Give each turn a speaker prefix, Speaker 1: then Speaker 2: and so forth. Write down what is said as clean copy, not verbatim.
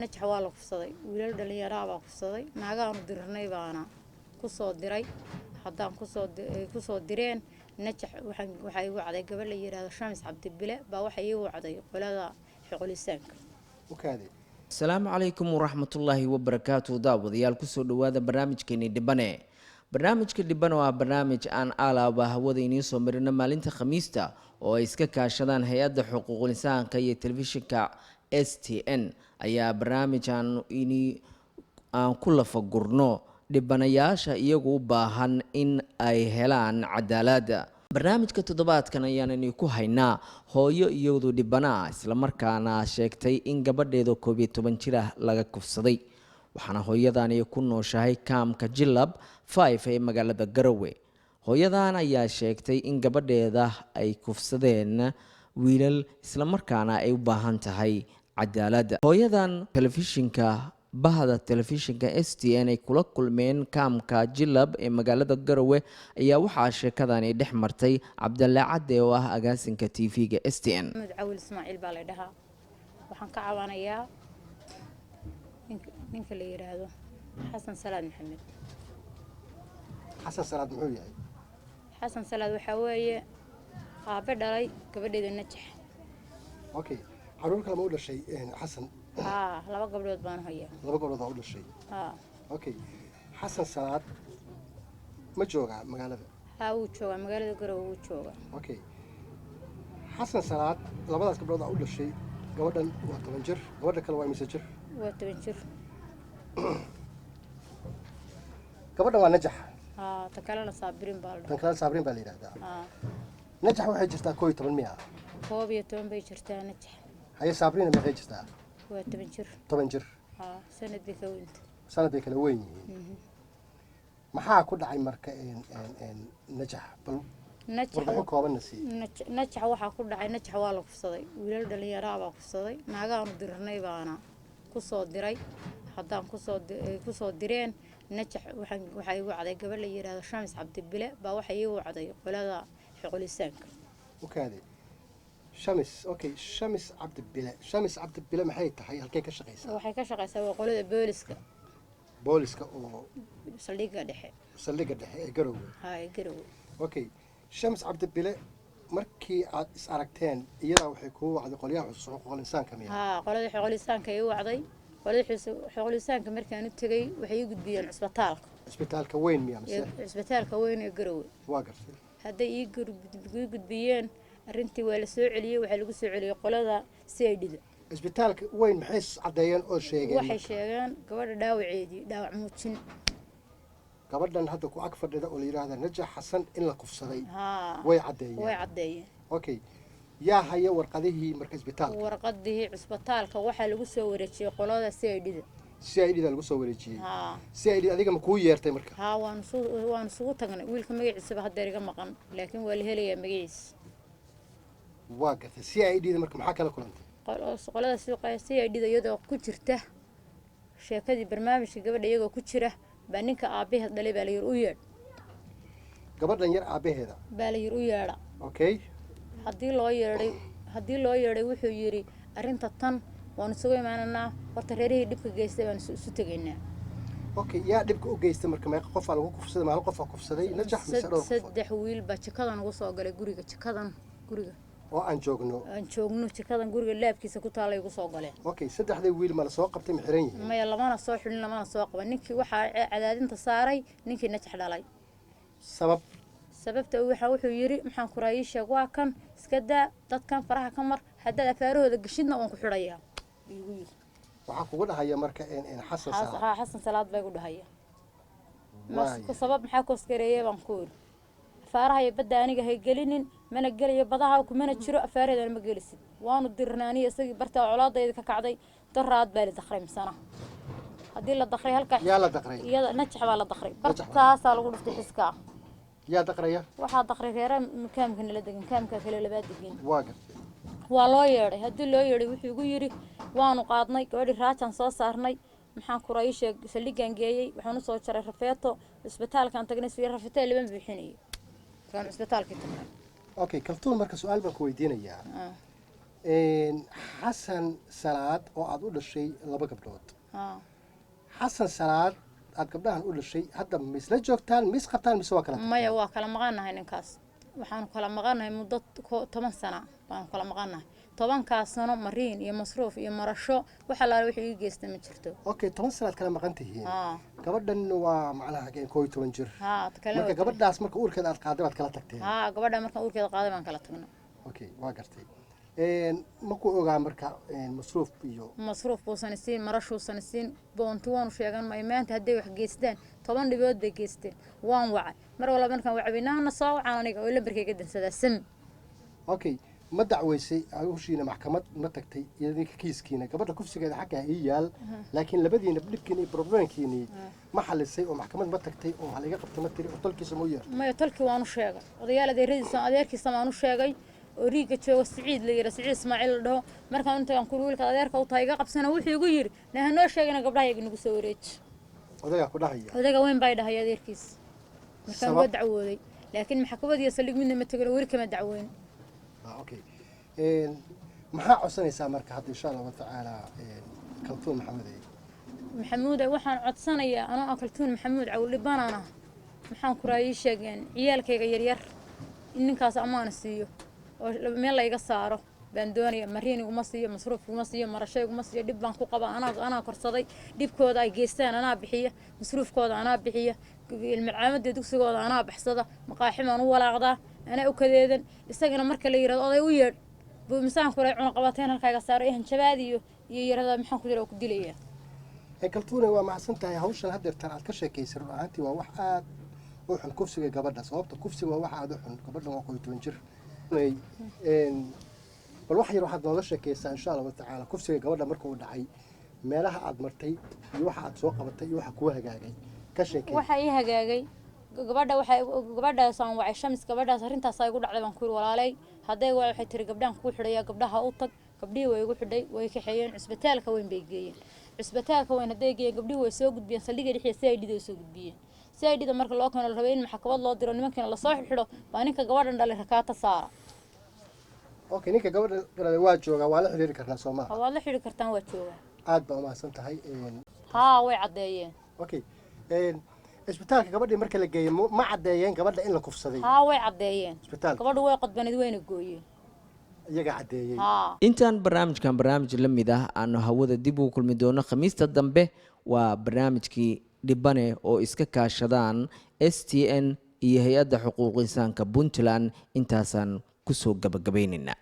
Speaker 1: najax waa la kufsaday wiilal dhalinyaro baa kufsaday naagaanu dirnay baana ku soo diray haddaan ku soo direen najax waxa igu wacday gabadh la yiraahdo Shamis Cabdibile baa waxa igu wacday qolada xuqulisaanka
Speaker 2: السلام عليكم ورحمة الله وبركاته داوديال كسو دوادا برنامجكيني دباني barnaamijka dhiban waa barnaamij aan alaaba hawada inii soo marina maalinta khamiista oo ay iska kaashadaan hay-adda xuquuqul insaanka iyo telefishinka STN ayaa barnaamijkan aan ku lafagurno dhibanayaasha iyagu u baahan in ay helaan cadaalad. barnaamijka toddobaadkan ayaan ku haynaa hooyo iyadu dhibana isla markaana sheegtay in gabadheedu 11 jir ah laga kufsaday. waxaana hooyadani ku nooshahay kaamka Jilab 5 ee magaalada Garowe. hooyadan ayaa sheegtay in gabadheeda ay kufsadeen wiilal isla markaana ay u baahan tahay cadaalad. hooyadan telefishinka STN ay kula kulmeen kaamka Jilab ee magaalada Garowe ayaa waxaa sheekadani dhex martay Cabdalle Cadde oo ah agaasinka TV-ga STN.
Speaker 1: Cawil Ismaaciil baa la dhahaa. waxaan ka caawinayaa ninka la yiraahdo Xasan Salaad Maxamed.
Speaker 3: Xasan Salaad muxuu yahay?
Speaker 1: Xasan Salaad waxa weeye aabe dhalay gabadheeda Najax.
Speaker 3: Okay. Xarun kale ma u dhashay Xasan?
Speaker 1: laba gabdhood baan hayaa.
Speaker 3: Laba gabdhood u dhashay. Okay. Xasan Salaad ma jooga magaalada?
Speaker 1: Wuu joogaa magaalada Garowe wuu joogaa.
Speaker 3: Okay. Xasan Salaad labadaas gabdhood u dhashay gabadhan waa 10 jir, gabadha kale waa 5 jir.
Speaker 1: waa 10 jir.
Speaker 3: gabadha waa Najax.
Speaker 1: ta kalena Saabrin baa la dhahaa.
Speaker 3: tan kale Saabrin baa la yiraahdaa. Najax waxay jirtaa 11 miya?
Speaker 1: 11 bay jirtaa Najax.
Speaker 3: haye Saabrin ma waxay jirtaa?
Speaker 1: waa 10 jir.
Speaker 3: 10 jir.
Speaker 1: sanad bay ka weynta.
Speaker 3: sanad bay kala weyn yihiin. maxaa ku dhacay marka Najax bal Najax
Speaker 1: waxaa ku dhacay Najax waa la kufsaday wiilal dhalinyaro baa kufsaday naagaanu dirnay baana ku soo diray haddaan ku soo direen najax waxa igu wacday gabadh la yiraahdo Shamis Cabdibile baa waxa igu wacday qolada xuqulisaanka.
Speaker 3: Shamis Cabdibile maxay tahay halkee ka shaqeysaa?
Speaker 1: waxay ka shaqeysaa waa qolada
Speaker 3: booliska oo
Speaker 1: saldhigga dhexe
Speaker 3: ee Garowe.
Speaker 1: Garowe.
Speaker 3: Shamis Cabdibile markii aad is aragteen iyada waxay ku wacday qolyaha xuquuqul insaanka miya?
Speaker 1: qolada xuquuqul insaanka ay wacday qolada xuquuqul insaanka markaan u tagay waxay igu gudbiyeen isbitaalka
Speaker 3: weyn miya mise
Speaker 1: isbitaalka weyn ee Garowe.
Speaker 3: waa gartay
Speaker 1: hadday igu gudbiyeen arintii waa la soo celiyay waxa lagu soo celiyay qolada CID-da.
Speaker 3: isbitaalka weyn maxay cadeeyeen oo sheegeen?
Speaker 1: waxay sheegeen gabadha dhaawac muujin
Speaker 3: gabadhan hadda ku ag fadhida oo la yiraahdo Najax Xasan in la kufsaday way cadeeyeen. Okay. yaa haya warqadihii marka isbitaalka?
Speaker 1: warqadihii isbitaalka waxa lagu soo wareejiyay qolada CID-da.
Speaker 3: CID-da lagu soo wareejiyay. CID adiga ma ku yeertay marka?
Speaker 1: waan soo tagnay wiilka magaciisa hadda iga maqan laakiin waa la helayaa magaciisa.
Speaker 3: waa gartay CID-da marka maxaa kala kulantay?
Speaker 1: qolada CID-da iyadoo ku jirta sheekadii barnaamijka gabadha iyagoo ku jira baa ninka aabaheed dhalay baa la yir u yeedh.
Speaker 3: gabadhan yar aabaheeda
Speaker 1: baa la yir u yeedha.
Speaker 3: Okay.
Speaker 1: haddii loo yeedhay wuxuu yiri arinta tan waan isugu imaananaa horta reerihii dhibka geystay baan isu tagaynaa.
Speaker 3: Okay. yaa dhibka u geystay marka meeqa qof lagu kufsaday ma hal qof kufsaday Najax mise dhowr qof?
Speaker 1: 3 wiil baa jikadan ugu soo galay guriga
Speaker 3: oo aan joogno
Speaker 1: jikadan guriga laabkiisa ku taalay ugu soo galeen.
Speaker 3: Okay. 3 wiil ma la soo qabtay ma xiran yihiin?
Speaker 1: maya lamana soo xilin lamana soo qaban ninkii waxa cadaadinta saaray ninkii Najax dhalay. sababta wuxuu yiri maxaan ku raayisha waa kan iska daa dadkan faraha ka mar hadda afaarahooda gashidna waan ku xirayaa.
Speaker 3: waxa kugu dhahaya marka
Speaker 1: Xasan Salaad bay ku dhahaya. sabab maxaa ku skareeyay baan ku yiri afaaraha iyo badda aniga hay gelinin mana geliyo badaha ku mana jiro afaareedana ma gelisid waanu dirnaaniyo isagii barta colaadayda ka kacday daraad baa la dakhray misana haddii la dakhray halka
Speaker 3: yaa la dakhray
Speaker 1: iyada Najax baa la dakhray bartaas lagu dhuftay xiska
Speaker 3: yaa dakraya
Speaker 1: waxa dakhray reera kaamka la degan kaamka kale labaad degan.
Speaker 3: waa gartay
Speaker 1: waa loo yeeray haddii loo yeeray wuxuu igu yiri waanu qaadnay gabadhi raajan soo saarnay maxaan ku raayishay saldhigan geeyay waxaan u soo jaray rafeeto isbitaalkan tagnay si rafeeto liban bixinay kan isbitaalka tagnay.
Speaker 3: Okay. kaltuun marka su'aal baan ku weydiinayaa xasan salaad oo aad u dhashay 2 gabdhood xasan salaad aad gabdhahan u dhashay hadda ma isla joogtaan ma is qabtaan mise waa kala tagtaan
Speaker 1: maya waa kala maqanahay ninkaas waxaan kala maqanahay muddo 10 sano baan kala maqanahay 10 sano mariin iyo masruuf iyo marasho waxa la wixii ii geystay ma jirto
Speaker 3: okay 10 sano kala maqan tihiin gabadhan waa macnaha 12 jir marka gabadhaas marka uurkeeda aad qaaday baad kala tagteen
Speaker 1: gabadha marka uurkeeda qaaday baan kala tagnay
Speaker 3: okay waa gartay ma ku ogaa marka masruuf
Speaker 1: buusan siin marashuusan siin boonti waanu sheegan ma imaanta hadday wax geystaan 10 dhibood bay geysteen waan wacay mar walba markaan wacbinaana soo wacaan aniga oo lambarkayga dansadaa sam
Speaker 3: okay ma dacweysay hawshiina maxkamad ma tagtay idinka kiiskiina gabadha kufsigeeda xagga ay yaal laakiin labadiina dhibkiina iyo problemkiina ma xalisay oo maxkamad ma tagtay oo hal iga qabtay ma tiri oo tolkiisa ma yeer
Speaker 1: ma tolkii waanu sheegay odayaal adeeradiisa adeerkiisa waanu sheegay وريك جوا سعيد لي سعيد إسماعيل ده مركان أنت عم كل ولك أديرك أو تايجا قبسنا وحي يقول نحن نوش شيء أنا قبلها يجي سووريج
Speaker 3: هذا كلها هي
Speaker 1: هذا وين بايده هي أديركيس مركان ودعوه ذي لكن محكومة دي يسلق منه متقول ورك ما دعوين
Speaker 3: أوكي محا عصني سامرك حتى إن شاء الله تعالى كلثوم
Speaker 1: محمود وحن عطسني أنا أكلتون محمود عول لبان أنا محن كرايش يعني عيالك يغير إنك أمان السيو meel la iga saaro baan doonaya mariin ugu masiyo masruuf ugu masiyo marashay ugu masiyo dib baan ku qaba ana korsaday dibkooda ay geystaan ana bixiya masruufkooda ana bixiya ilmacaamada dugsigooda ana baxsada maqaaximaan u walaaqda ana u kadeedan isagana marka la yiraahdo oday u yeed buu misaan ku reecun qabateen halka iga saaro ihan jabaadiyo iyo yiraahdo maxaan ku diraa ku dilaya
Speaker 3: kaltuuna waa macsantahay hawshan hadda tan aad ka sheekaysan runtii waa wax aad u xun kufsiga gabadha sababta kufsiga waa wax aad u xun gabadha waa 12 jir bal wax yar waxaad nooga sheekaysaa insha Allah tacaala kufsiga gabadha markuu dhacay meelaha aad martay iyo waxa aad soo qabatay iyo waxa kuwa hagaagay ka sheekay
Speaker 1: waxa ii hagaagay gabadhaas aan wacay shamis gabadhaas arintaas ay ugu dhacday baan ku walaalay haday waxay tiri gabdhaan ku xidhaya gabdhaha u tag gabdhii way ugu xidhay way ka xeeyeen isbitaalka weyn bay geeyeen isbitaalka weyn haday geeyeen gabdhii way soo gudbiyeen saldhiga dhixii CID soo gudbiyeen CID marka loo keenay rabay in maxkamad loo diro nimankan la soo xidho baa ninka gabadhan dhalay rakaata saara
Speaker 3: okay ninka gabadha waa jooga waa la xiriiri karnaa Soomaaliya
Speaker 1: waa la xiriiri kartaan waa jooga
Speaker 3: aad baa umahsan tahay
Speaker 1: way cadeeyeen
Speaker 3: okay isbitaalka gabadhii marka la geeyay ma cadeeyeen gabadha in la kufsaday
Speaker 1: way cadeeyeen gabadhu way qodbaneed wayna gooyeen
Speaker 3: iyaga cadeeyay
Speaker 2: intaan barnaamij la mid ah aanu hawada dib u kulmi doono khamiista dambe waa barnaamijkii dhibane oo iska kaashadaan STN iyo hay'adda xuquuq insaanka Puntland intaasan kusoo gabagabeynina